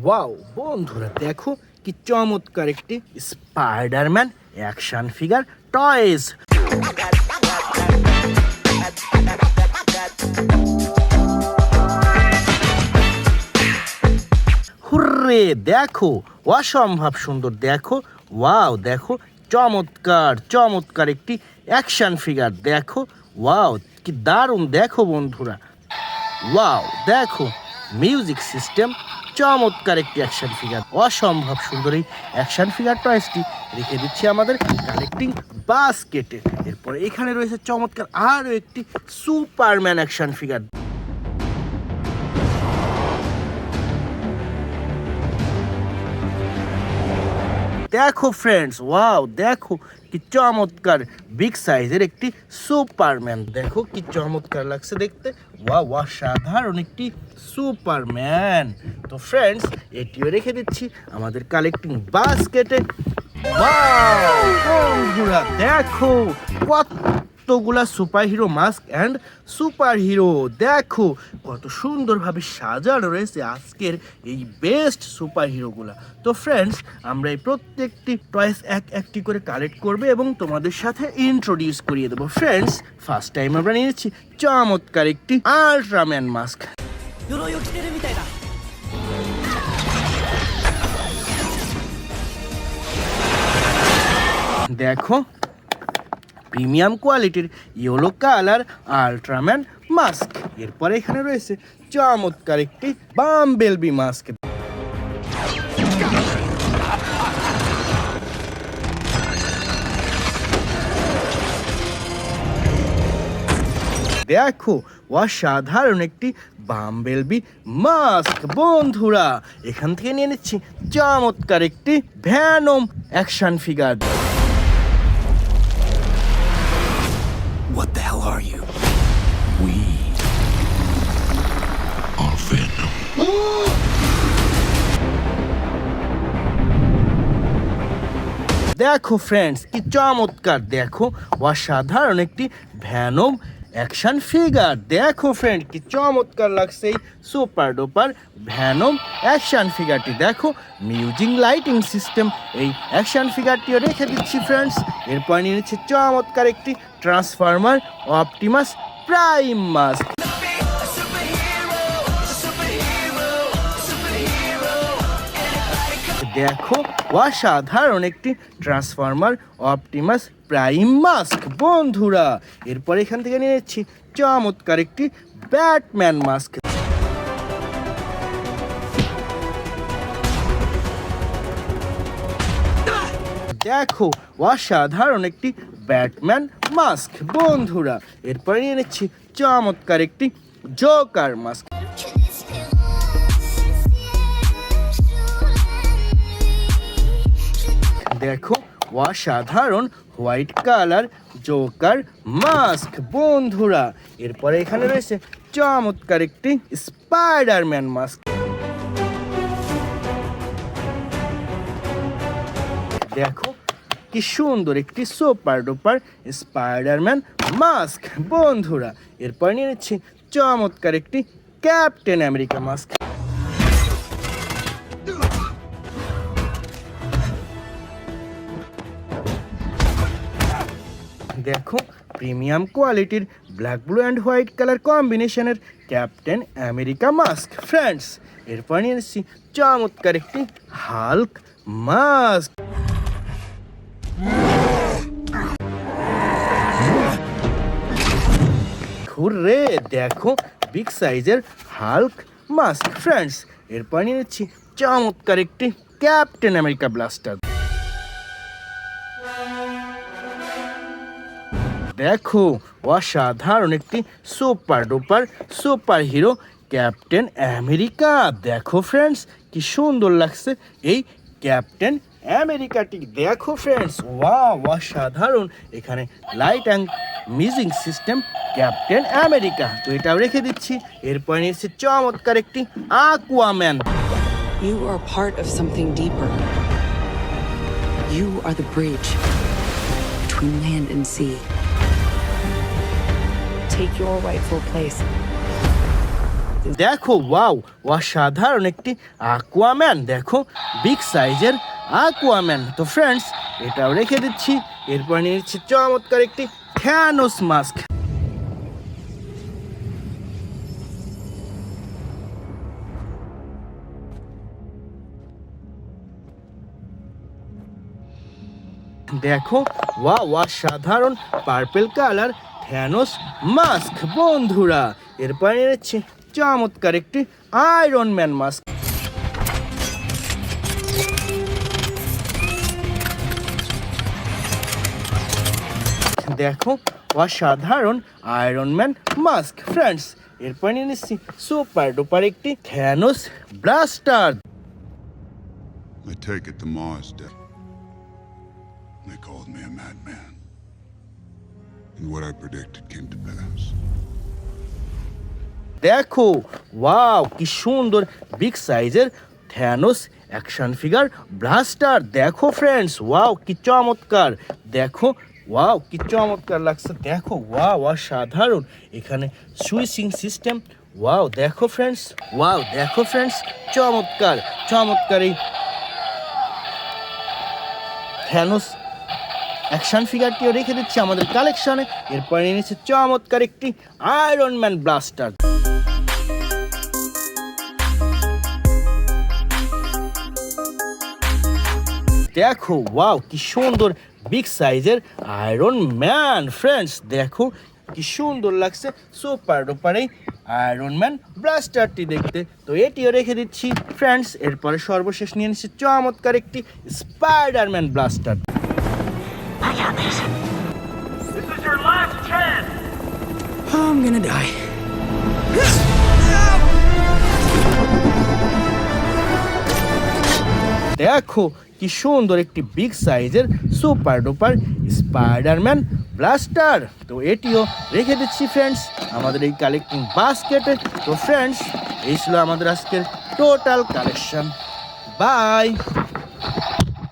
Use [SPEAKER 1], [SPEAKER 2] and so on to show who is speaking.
[SPEAKER 1] Wow বন্ধুরা, দেখো কি চমৎকার একটি Spiderman action figure toys. Hurray, দেখো অসম্ভব সুন্দর, দেখো ওয়াও, দেখো চমৎকার চমৎকার একটি অ্যাকশন ফিগার, দেখো ওয়াও কি দারুণ, দেখো বন্ধুরা ওয়াও, দেখো মিউজিক সিস্টেম, চমৎকার একটি অ্যাকশন ফিগার, অসম্ভব সুন্দর এই অ্যাকশন ফিগার টয়েসটি রেখে দিচ্ছি আমাদের কালেক্টিং বাস্কেটে। এরপর এখানে রয়েছে চমৎকার আরও একটি সুপারম্যান অ্যাকশন ফিগার। দেখো ফ্রেন্ডস, ওয়াও, দেখো কি চমৎকার বিগ সাইজের একটি সুপারম্যান, দেখো কি চমৎকার লাগছে দেখতে, ওয়াও অসাধারণ একটি সুপারম্যান। তো ফ্রেন্ডস, এটিও রেখে দিচ্ছি আমাদের কালেক্টিং বাস্কেটে। ওয়াও বন্ধুরা, দেখো কতগুলা super hero mask and super hero, দেখো কত সুন্দরভাবে সাজানো রয়েছে আজকের এই বেস্ট সুপার হিরোগুলা। তো ফ্রেন্ডস, আমরা এই প্রত্যেকটি টয়েস একটি করে কালেক্ট করবে এবং তোমাদের সাথে ইন্ট্রোডিউস করিয়ে দেবো। ফ্রেন্ডস, ফার্স্ট টাইম আমরা নিয়েছি চমৎকার একটি আল্ট্রাম্যান মাস্ক। দেখো প্রিমিয়াম কোয়ালিটির ইয়েলো কালার আল্ট্রাম্যান মাস্ক। এরপরে এখানে রয়েছে চমৎকার একটি বাম্বেলবি মাস্ক। দেখো অসাধারণ একটি বাম্বেলবি মাস্ক। বন্ধুরা, এখান থেকে নিয়ে নিচ্ছি চমৎকার একটি Venom action figure.
[SPEAKER 2] What the hell are you? We are Venom.
[SPEAKER 1] দেখো ফ্রেন্ডস, কি চমৎকার, দেখো অসাধারণ একটি ভ্যানম অ্যাকশন ফিগার। দেখো ফ্রেন্ড, কি চমৎকার লাগছে এই সুপার ডুপার ভ্যানম অ্যাকশন ফিগারটি। দেখো মিউজিক লাইটিং সিস্টেম এই অ্যাকশন ফিগারটিও রেখে দিচ্ছি ফ্রেন্ডস। এরপর নিয়ে নিচ্ছে চমৎকার একটি ট্রান্সফর্মার অপটিমাস প্রাইম মাস্ক। দেখো অসাধারণ একটি ট্রান্সফর্মার অপটিমাস প্রাইম মাস্ক। বন্ধুরা, এরপর এখান থেকে নিয়ে নিচ্ছি চমৎকার একটি ব্যাটম্যান মাস্ক। দেখো অসাধারণ একটি ব্যাটম্যান মাস্ক। বন্ধুরা, এরপর নিয়ে নিচ্ছি চমৎকার একটি জোকার মাস্ক। দেখো অসাধারণ হোয়াইট কালার জোকার মাস্ক। বন্ধুরা, এরপরে এখানে রয়েছে চমৎকার একটি স্পাইডারম্যান মাস্ক। দেখো কি সুন্দর একটি সুপার ডুপার স্পাইডারম্যান মাস্ক। বন্ধুরা, এরপর নিয়ে নিচ্ছি চমৎকার একটি ক্যাপ্টেন আমেরিকা মাস্ক। দেখো প্রিমিয়াম কোয়ালিটির black blue and white colour কম্বিনেশনের ক্যাপ্টেন আমেরিকা মাস্ক। ফ্রেন্ডস, এরপর নিয়ে এসেছি চমৎকার একটি হাল্ক মাস্ক। হুররে, দেখো বিগ সাইজের হাল্ক মাস্ক। ফ্রেন্ডস, এরপর নিয়ে নিচ্ছি চমৎকার একটি ক্যাপ্টেন আমেরিকা ব্লাস্টার। দেখো অসাধারণ একটি super duper super hero captain America. দেখো ফ্রেন্ডস, কি সুন্দর লাগছে এই ক্যাপ্টেন আমেরিকাটি। দেখো ফ্রেন্ডস, ওয়াও অসাধারণ এখানে light and music system captain America. তো এটাও রেখে দিচ্ছি। এরপর নিয়েছে চমৎকার একটি আকুয়াম্যান।
[SPEAKER 3] You are part of something deeper. You are the bridge between land and sea. Take your rightful place.
[SPEAKER 1] দেখো ওয়াও, অসাধারণ একটি আকুয়াম্যান, দেখো বিগ সাইজের আকুয়াম্যান। তো ফ্রেন্ডস এটাও রেখে দিচ্ছি। এরপর নিয়ে নিচ্ছি চমৎকার একটি থ্যানোস মাস্ক। দেখো ওয়াও, অসাধারণ পার্পল কালার থ্যানোস মাস্ক বন্ধুরা। এরপর নিয়ে নিচ্ছি চমৎকার একটি আয়রন ম্যান মাস্ক। দেখো অসাধারণ আয়রন ম্যান মাস্ক ফ্রেন্ডস। এরপর নিয়ে নিচ্ছি সুপার ডুপার একটি Thanos blaster.
[SPEAKER 4] I take it the Mars dead. They called me a madman. And what I predicted came to pass.
[SPEAKER 1] দেখো ওয়াও, কি সুন্দর বিগ সাইজের থ্যানোস অ্যাকশন ফিগার ব্লাস্টার। দেখো friends wow, কি চমৎকার। দেখো ওয়াও, কি চমৎকার লাগছে। দেখো ওয়াও, অসাধারণ। এখানে সুইচিং সিস্টেম। ওয়াও দেখো ফ্রেন্ডস, ওয়াও দেখো ফ্রেন্ডস, চমৎকার চমৎকার এই থ্যানোস অ্যাকশন ফিগারটিও রেখে দিচ্ছি আমাদের কালেকশনে। এরপরে নিয়ে নিচ্ছে চমৎকার একটি আয়রন ম্যান ব্লাস্টার। দেখো ওয়াও, কি সুন্দর বিগ সাইজের আয়রন ম্যান ফ্রেন্ডস। দেখো কি সুন্দর লাগছে সুপার ডুপার এই আয়রন ম্যান ব্লাস্টারটি দেখতে। তো এটিও রেখে দিচ্ছি ফ্রেন্ডস। এরপরে সর্বশেষ নিয়ে নিচ্ছি চমৎকার একটি Spiderman blaster.
[SPEAKER 5] This is your last chance!
[SPEAKER 2] I'm gonna die.
[SPEAKER 1] দেখো কি সুন্দর একটি বিগ সাইজের সুপার ডুপার স্পাইডারম্যান ব্লাস্টার। তো এটিও রেখে দিচ্ছি ফ্রেন্ডস আমাদের এই কালেক্টিং বাস্কেটে। তো ফ্রেন্ডস এই ছিল আমাদের আজকের টোটাল কালেকশন। বাই।